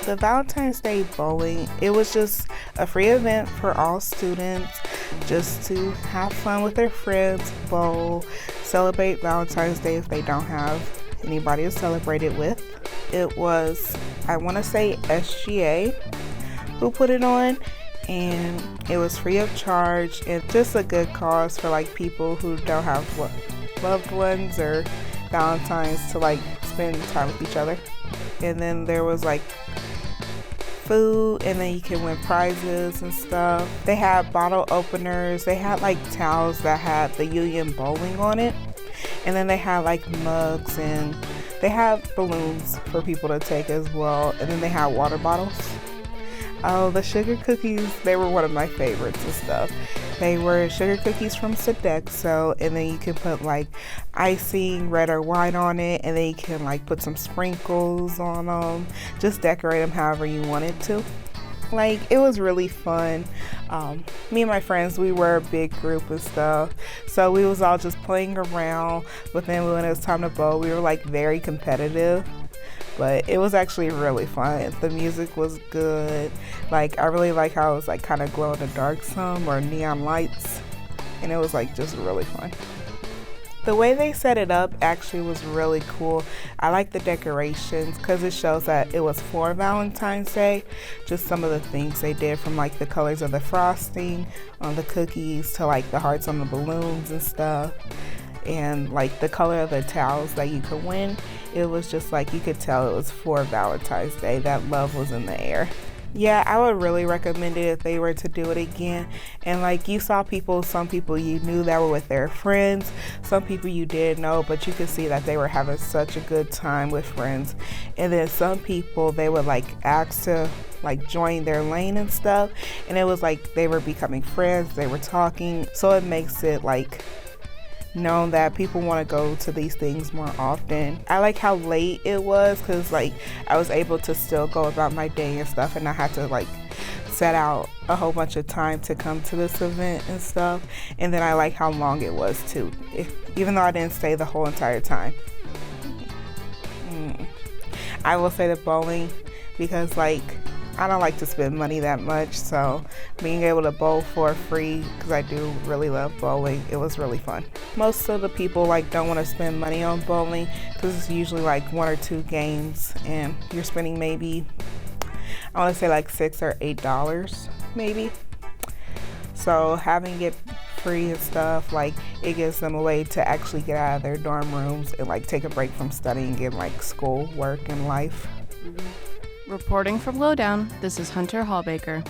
The Valentine's Day Bowling, it was just a free event for all students just to have fun with their friends, bowl, celebrate Valentine's Day if they don't have anybody to celebrate it with. It was, I want to say, SGA who put it on, and it was free of charge and just a good cause for like people who don't have loved ones or Valentines to like spend time with each other. And then there was like food, and then you can win prizes and stuff. They had bottle openers, they had like towels that had the Union Bowling on it, and then they had like mugs, and they had balloons for people to take as well, and then they had water bottles. Oh, the sugar cookies, they were one of my favorites and stuff. They were sugar cookies from Sodexo, and then you can put like icing, red or white on it, and then you can like put some sprinkles on them. Just decorate them however you wanted to. Like, it was really fun. Me and my friends, we were a big group and stuff, so we was all just playing around. But then when it was time to bowl, we were like very competitive. But it was actually really fun. The music was good. Like, I really like how it was like kind of glow in the dark some, or neon lights, and it was like just really fun. The way they set it up actually was really cool. I like the decorations because it shows that it was for Valentine's Day. Just some of the things they did, from like the colors of the frosting on the cookies to like the hearts on the balloons and stuff, and like the color of the towels that you could win. It was just like you could tell it was for Valentine's Day. That love was in the air. Yeah, I would really recommend it if they were to do it again. And like, you saw people, some people you knew that were with their friends, some people you didn't know, but you could see that they were having such a good time with friends. And then some people, they would like ask to like join their lane and stuff, and it was like they were becoming friends, they were talking, so it makes it like known that people want to go to these things more often. I like how late it was, because like I was able to still go about my day and stuff, and I had to like set out a whole bunch of time to come to this event and stuff. And then I like how long it was too, even though I didn't stay the whole entire time. I will say the bowling, because like I don't like to spend money that much, so being able to bowl for free, because I do really love bowling, it was really fun. Most of the people like don't want to spend money on bowling, because it's usually like 1 or 2 games, and you're spending maybe, I want to say like $6 or $8 maybe. So having it free and stuff, like it gives them a way to actually get out of their dorm rooms and like take a break from studying and like school, work, and life. Reporting from Lowdown, this is Hunter Hallbaker.